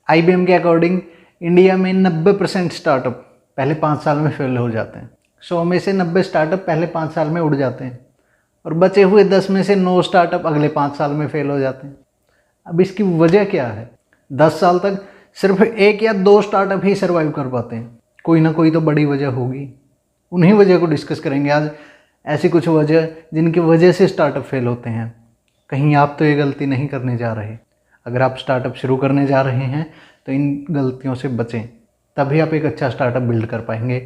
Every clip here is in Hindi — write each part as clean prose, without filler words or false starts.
IBM के अकॉर्डिंग इंडिया में 90% स्टार्टअप पहले 5 साल में फेल हो जाते हैं। 100 में से 90 स्टार्टअप पहले 5 साल में उड़ जाते हैं और बचे हुए 10 में से 9 स्टार्टअप अगले 5 साल में फेल हो जाते हैं। अब इसकी वजह क्या है? 10 साल तक सिर्फ 1 या 2 स्टार्टअप ही सर्वाइव कर पाते हैं। कोई ना कोई तो बड़ी वजह होगी। उन्हीं वजह को डिस्कस करेंगे आज। ऐसी कुछ वजह जिनकी वजह से स्टार्टअप फेल होते हैं। कहीं आप तो ये गलती नहीं करने जा रहे। अगर आप स्टार्टअप शुरू करने जा रहे हैं तो इन गलतियों से बचें, तभी आप एक अच्छा स्टार्टअप बिल्ड कर पाएंगे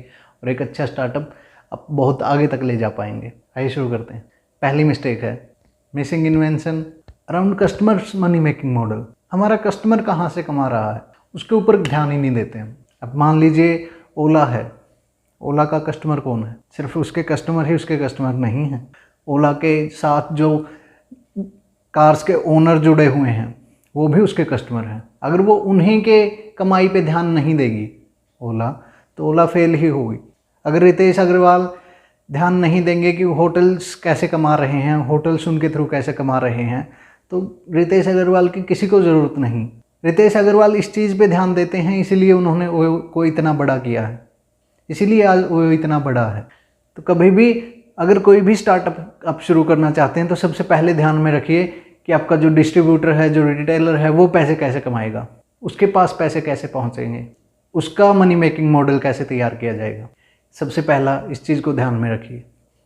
और एक अच्छा स्टार्टअप आप बहुत आगे तक ले जा पाएंगे। आइए शुरू करते हैं। पहली मिस्टेक है missing invention around customers money making model. हमारा कस्टमर कहाँ से कमा रहा है उसके ऊपर ध्यान ही नहीं देते हैं। अब मान लीजिए ओला है, ओला का कस्टमर कौन है? सिर्फ उसके कस्टमर ही उसके कस्टमर नहीं हैं। ओला के साथ जो कार्स के ओनर जुड़े हुए हैं वो भी उसके कस्टमर हैं। अगर वो उन्हीं के कमाई पे ध्यान नहीं देगी ओला, तो ओला फेल ही होगी। अगर रितेश अग्रवाल ध्यान नहीं देंगे कि होटल्स कैसे कमा रहे हैं, होटल्स उनके थ्रू कैसे कमा रहे हैं, तो रितेश अग्रवाल की किसी को ज़रूरत नहीं। रितेश अग्रवाल इस चीज़ पे ध्यान देते हैं, इसीलिए उन्होंने ओयो को इतना बड़ा किया है, इसीलिए आज ओयो इतना बड़ा है। तो कभी भी अगर कोई भी स्टार्टअप आप शुरू करना चाहते हैं तो सबसे पहले ध्यान में रखिए कि आपका जो डिस्ट्रीब्यूटर है, जो रिटेलर है, वो पैसे कैसे कमाएगा, उसके पास पैसे कैसे पहुंचेंगे, उसका मनी मेकिंग मॉडल कैसे तैयार किया जाएगा। सबसे पहला इस चीज़ को ध्यान में रखिए।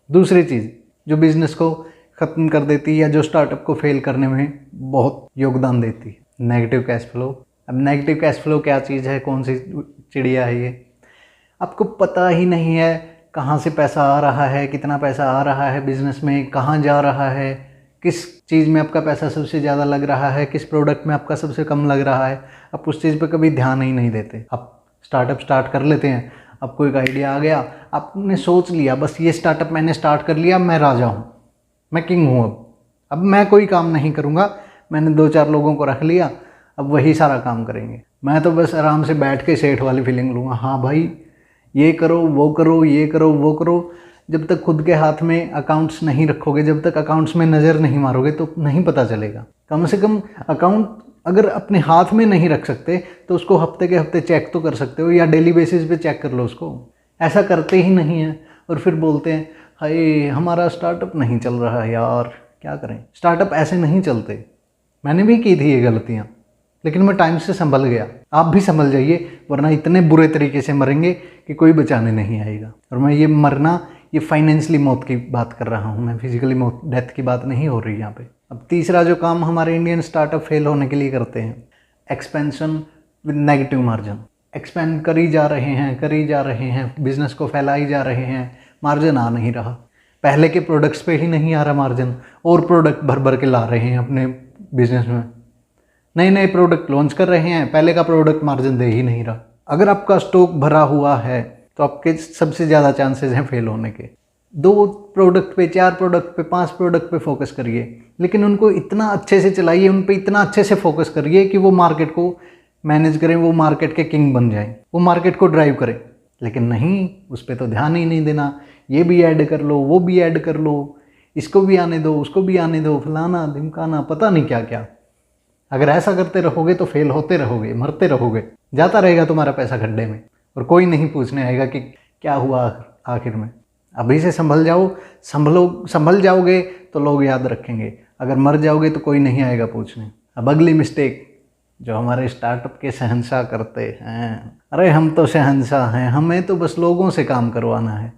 दूसरी चीज़ जो बिज़नेस को ख़त्म कर देती है या जो स्टार्टअप को फेल करने में बहुत योगदान देती है, नेगेटिव कैश फ्लो। अब नेगेटिव कैश फ्लो क्या चीज़ है, कौन सी चिड़िया है ये? आपको पता ही नहीं है कहाँ से पैसा आ रहा है, कितना पैसा आ रहा है बिज़नेस में, कहाँ जा रहा है, किस चीज़ में आपका पैसा सबसे ज़्यादा लग रहा है, किस प्रोडक्ट में आपका सबसे कम लग रहा है। आप उस चीज़ पे कभी ध्यान ही नहीं देते। आप स्टार्टअप स्टार्ट कर लेते हैं, आपको एक आइडिया आ गया, आपने सोच लिया बस ये स्टार्टअप मैंने स्टार्ट कर लिया, मैं राजा हूँ, मैं किंग हूँ, अब मैं कोई काम नहीं करूँगा, मैंने 2-4 लोगों को रख लिया, अब वही सारा काम करेंगे, मैं तो बस आराम से बैठ के सेठ वाली फीलिंग लूँगा। हाँ भाई, ये करो, वो करो, ये करो, वो करो। जब तक खुद के हाथ में अकाउंट्स नहीं रखोगे, जब तक अकाउंट्स में नज़र नहीं मारोगे तो नहीं पता चलेगा। कम से कम अकाउंट अगर अपने हाथ में नहीं रख सकते तो उसको हफ्ते के हफ्ते चेक तो कर सकते हो, या डेली बेसिस पे चेक कर लो उसको। ऐसा करते ही नहीं है और फिर बोलते हैं हाय हमारा स्टार्टअप नहीं चल रहा है यार, क्या करें। स्टार्टअप ऐसे नहीं चलते। मैंने भी की थी ये गलतियाँ, लेकिन मैं टाइम से संभल गया। आप भी संभल जाइए, वरना इतने बुरे तरीके से मरेंगे कि कोई बचाने नहीं आएगा। और मैं ये मरना, ये फाइनेंशियली मौत की बात कर रहा हूँ, मैं फिजिकली मौत, डेथ की बात नहीं हो रही यहाँ पे। अब तीसरा जो काम हमारे इंडियन स्टार्टअप फेल होने के लिए करते हैं, expansion with negative margin. Expand करी जा रहे हैं, बिजनेस को फैलाई जा रहे हैं, मार्जिन आ नहीं रहा। पहले के प्रोडक्ट्स पे ही नहीं आ रहा मार्जिन, और प्रोडक्ट भर भर के ला रहे हैं अपने बिजनेस में। नए नए प्रोडक्ट लॉन्च कर रहे हैं, पहले का प्रोडक्ट मार्जिन दे ही नहीं रहा। अगर आपका स्टॉक भरा हुआ है तो आपके सबसे ज़्यादा चांसेस हैं फेल होने के। 2 प्रोडक्ट पे, 4 प्रोडक्ट पे, 5 प्रोडक्ट पे फोकस करिए, लेकिन उनको इतना अच्छे से चलाइए, उन पे इतना अच्छे से फोकस करिए कि वो मार्केट को मैनेज करें, वो मार्केट के किंग बन जाएं, वो मार्केट को ड्राइव करें। लेकिन नहीं, उस पर तो ध्यान ही नहीं देना। ये भी ऐड कर लो, वो भी ऐड कर लो, इसको भी आने दो, उसको भी आने दो, फलाना ढिमकाना, पता नहीं क्या क्या। अगर ऐसा करते रहोगे तो फेल होते रहोगे, मरते रहोगे, जाता रहेगा तुम्हारा पैसा गड्ढे में, और कोई नहीं पूछने आएगा कि क्या हुआ आखिर में। अभी से संभल जाओ, संभल जाओगे तो लोग याद रखेंगे। अगर मर जाओगे तो कोई नहीं आएगा पूछने। अब अगली मिस्टेक जो हमारे स्टार्टअप के शहंशाह करते हैं, अरे हम तो शहंशाह हैं, हमें तो बस लोगों से काम करवाना है,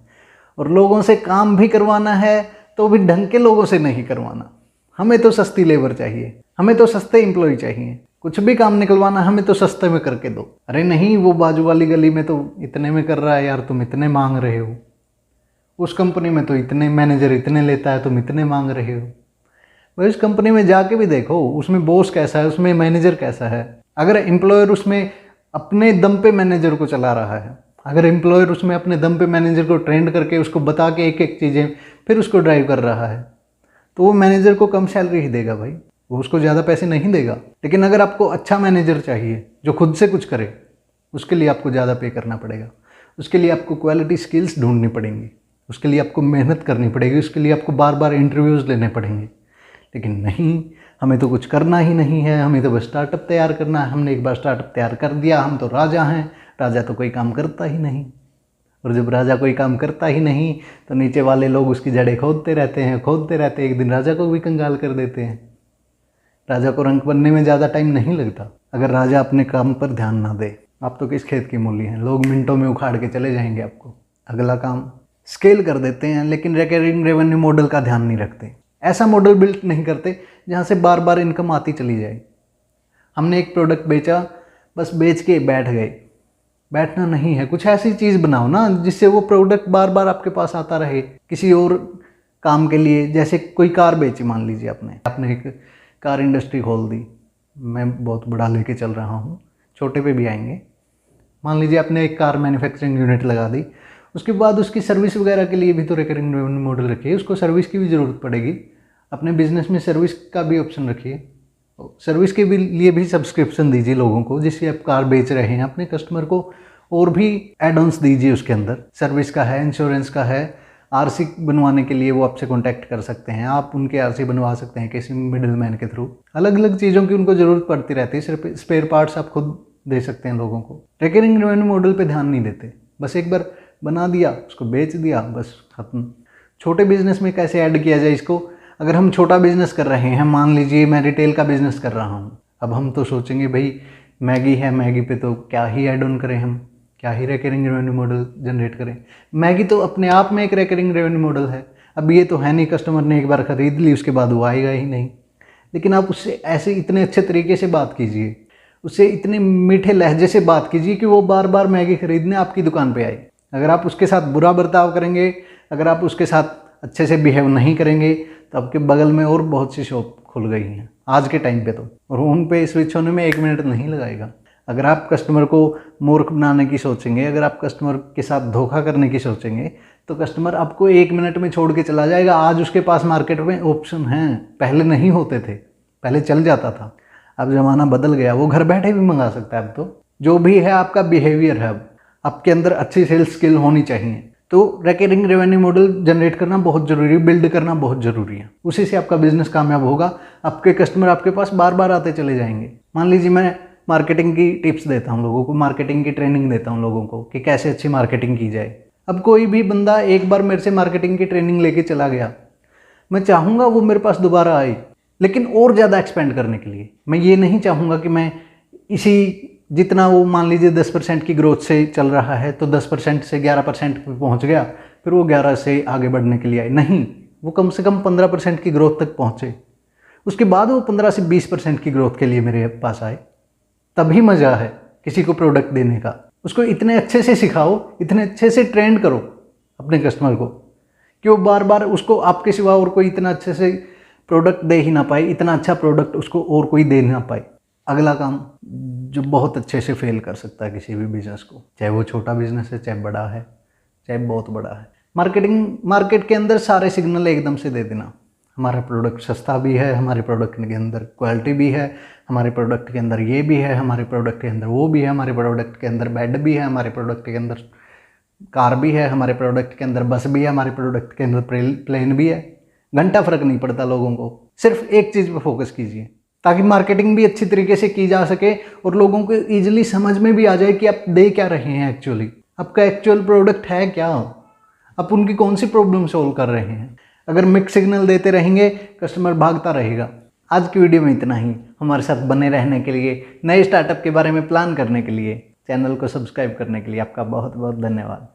और लोगों से काम भी करवाना है तो भी ढंग के लोगों से नहीं करवाना। हमें तो सस्ती लेबर चाहिए, हमें तो सस्ते एम्प्लॉय चाहिए, कुछ भी काम निकलवाना हमें तो सस्ते में करके दो। अरे नहीं, वो बाजू वाली गली में तो इतने में कर रहा है यार, तुम इतने मांग रहे हो। उस कंपनी में तो इतने, मैनेजर इतने लेता है, तुम इतने मांग रहे हो। भाई उस कंपनी में जाके भी देखो, उसमें बॉस कैसा है, उसमें मैनेजर कैसा है। अगर एम्प्लॉयर उसमें अपने दम पे मैनेजर को चला रहा है, अगर एम्प्लॉयर उसमें अपने दम पे मैनेजर को ट्रेंड करके, उसको बता के एक एक चीज़ें फिर उसको ड्राइव कर रहा है, तो वो मैनेजर को कम सैलरी ही देगा भाई, वो उसको ज़्यादा पैसे नहीं देगा। लेकिन अगर आपको अच्छा मैनेजर चाहिए जो खुद से कुछ करे, उसके लिए आपको ज़्यादा पे करना पड़ेगा, उसके लिए आपको क्वालिटी स्किल्स ढूंढनी पड़ेंगी, उसके लिए आपको मेहनत करनी पड़ेगी, उसके लिए आपको बार बार इंटरव्यूज़ लेने पड़ेंगे। लेकिन नहीं, हमें तो कुछ करना ही नहीं है, हमें तो बस स्टार्टअप तैयार करना है, हमने एक बार स्टार्टअप तैयार कर दिया, हम तो राजा हैं। राजा तो कोई काम करता ही नहीं, और जब राजा कोई काम करता ही नहीं तो नीचे वाले लोग उसकी जड़ें खोदते रहते हैं, एक दिन राजा को भी कंगाल कर देते हैं। राजा को रंग बनने में ज़्यादा टाइम नहीं लगता अगर राजा अपने काम पर ध्यान ना दे। आप तो किस खेत की मूली हैं, लोग मिनटों में उखाड़ के चले जाएंगे आपको। अगला काम स्केल कर देते हैं, लेकिन रिकरिंग रेवेन्यू मॉडल का ध्यान नहीं रखते। ऐसा मॉडल बिल्ड नहीं करते जहाँ से बार बार इनकम आती चली जाए। हमने एक प्रोडक्ट बेचा, बस बेच के बैठ गए, बैठना नहीं है। कुछ ऐसी चीज़ बनाओ ना जिससे वो प्रोडक्ट बार बार आपके पास आता रहे किसी और काम के लिए। जैसे कोई कार बेची, मान लीजिए आपने एक कार इंडस्ट्री खोल दी। मैं बहुत बड़ा लेके चल रहा हूँ, छोटे पे भी आएंगे। मान लीजिए आपने एक कार मैन्युफैक्चरिंग यूनिट लगा दी, उसके बाद उसकी सर्विस वगैरह के लिए भी तो रिकरिंग रेवेन्यू मॉडल रखिए। उसको सर्विस की भी ज़रूरत पड़ेगी, अपने बिजनेस में सर्विस का भी ऑप्शन रखिए। सर्विस के भी लिए भी सब्सक्रिप्शन दीजिए लोगों को, जिससे आप कार बेच रहे हैं अपने कस्टमर को और भी एड ऑन्स दीजिए उसके अंदर। सर्विस का है, इंश्योरेंस का है, आरसी बनवाने के लिए वो आपसे कांटेक्ट कर सकते हैं, आप उनके आरसी बनवा सकते हैं किसी मिडिल मैन के थ्रू। अलग अलग चीज़ों की उनको ज़रूरत पड़ती रहती है, सिर्फ स्पेयर पार्ट्स आप खुद दे सकते हैं लोगों को। रिकरिंग रेवेन्यू मॉडल पे ध्यान नहीं देते, बस एक बार बना दिया, उसको बेच दिया, बस खत्म। छोटे बिजनेस में कैसे ऐड किया जाए इसको? अगर हम छोटा बिजनेस कर रहे हैं, मान लीजिए मैं रिटेल का बिजनेस कर रहा हूँ, अब हम तो सोचेंगे भाई मैगी है, मैगी पे तो क्या ही ऐड ऑन करें हम, क्या ही रिकरिंग रेवेन्यू मॉडल जनरेट करें। मैगी तो अपने आप में एक रिकरिंग रेवेन्यू मॉडल है। अब ये तो है नहीं कस्टमर ने एक बार ख़रीद ली उसके बाद वो आएगा ही नहीं। लेकिन आप उससे ऐसे इतने अच्छे तरीके से बात कीजिए, उससे इतने मीठे लहजे से बात कीजिए कि वो बार बार मैगी खरीदने आपकी दुकान पे आए। अगर आप उसके साथ बुरा बर्ताव करेंगे, अगर आप उसके साथ अच्छे से बिहेव नहीं करेंगे, तो आपके बगल में और बहुत सी शॉप खुल गई हैं आज के टाइम पे तो, और उन पे स्विच होने में 1 मिनट नहीं लगाएगा। अगर आप कस्टमर को मूर्ख बनाने की सोचेंगे, अगर आप कस्टमर के साथ धोखा करने की सोचेंगे, तो कस्टमर आपको 1 मिनट में छोड़ के चला जाएगा। आज उसके पास मार्केट में ऑप्शन हैं, पहले नहीं होते थे, पहले चल जाता था, अब ज़माना बदल गया, वो घर बैठे भी मंगा सकता है। अब तो जो भी है आपका बिहेवियर है, अब आपके अंदर अच्छी सेल्स स्किल होनी चाहिए। तो रिकरिंग रेवेन्यू मॉडल जनरेट करना बहुत ज़रूरी है, बिल्ड करना बहुत ज़रूरी है। उसी से आपका बिजनेस कामयाब होगा, आपके कस्टमर आपके पास बार बार आते चले जाएंगे। मान लीजिए मैं मार्केटिंग की टिप्स देता हूँ लोगों को, मार्केटिंग की ट्रेनिंग देता हूँ लोगों को कि कैसे अच्छी मार्केटिंग की जाए। अब कोई भी बंदा एक बार मेरे से मार्केटिंग की ट्रेनिंग लेके चला गया, मैं चाहूँगा वो मेरे पास दोबारा आए, लेकिन और ज़्यादा एक्सपेंड करने के लिए। मैं ये नहीं चाहूँगा कि मैं इसी जितना वो मान लीजिए 10% की ग्रोथ से चल रहा है तो 10% से 11% पे पहुँच गया, फिर वो 11 से आगे बढ़ने के लिए आए। नहीं, वो कम से कम 15% की ग्रोथ तक पहुँचे, उसके बाद वो 15 से 20% की ग्रोथ के लिए मेरे पास आए। तभी मज़ा है किसी को प्रोडक्ट देने का। उसको इतने अच्छे से सिखाओ, इतने अच्छे से ट्रेंड करो अपने कस्टमर को कि वो बार बार उसको आपके सिवा और कोई इतना अच्छे से प्रोडक्ट दे ही ना पाए, इतना अच्छा प्रोडक्ट उसको और कोई दे ना पाए। अगला काम जो बहुत अच्छे से फेल कर सकता है किसी भी बिजनेस को, चाहे वो छोटा बिजनेस है, चाहे बड़ा है, चाहे बहुत बड़ा है, मार्केट के अंदर सारे सिग्नल एकदम से दे देना। हमारा प्रोडक्ट सस्ता भी है, हमारे प्रोडक्ट के अंदर क्वालिटी भी है, हमारे प्रोडक्ट के अंदर ये भी है, हमारे प्रोडक्ट के अंदर वो भी है, हमारे प्रोडक्ट के अंदर बेड भी है, हमारे प्रोडक्ट के अंदर कार भी है, हमारे प्रोडक्ट के अंदर बस भी है, हमारे प्रोडक्ट के अंदर प्लेन भी है। घंटा फर्क नहीं पड़ता लोगों को, सिर्फ एक चीज़ पर फोकस कीजिए ताकि मार्केटिंग भी अच्छी तरीके से की जा सके और लोगों को ईजिली समझ में भी आ जाए कि आप दे क्या रहे हैं एक्चुअली, आपका एक्चुअल प्रोडक्ट है क्या, आप उनकी कौन सी प्रॉब्लम सॉल्व कर रहे हैं। अगर मिक्स सिग्नल देते रहेंगे कस्टमर भागता रहेगा। आज की वीडियो में इतना ही। हमारे साथ बने रहने के लिए, नए स्टार्टअप के बारे में प्लान करने के लिए, चैनल को सब्सक्राइब करने के लिए आपका बहुत बहुत धन्यवाद।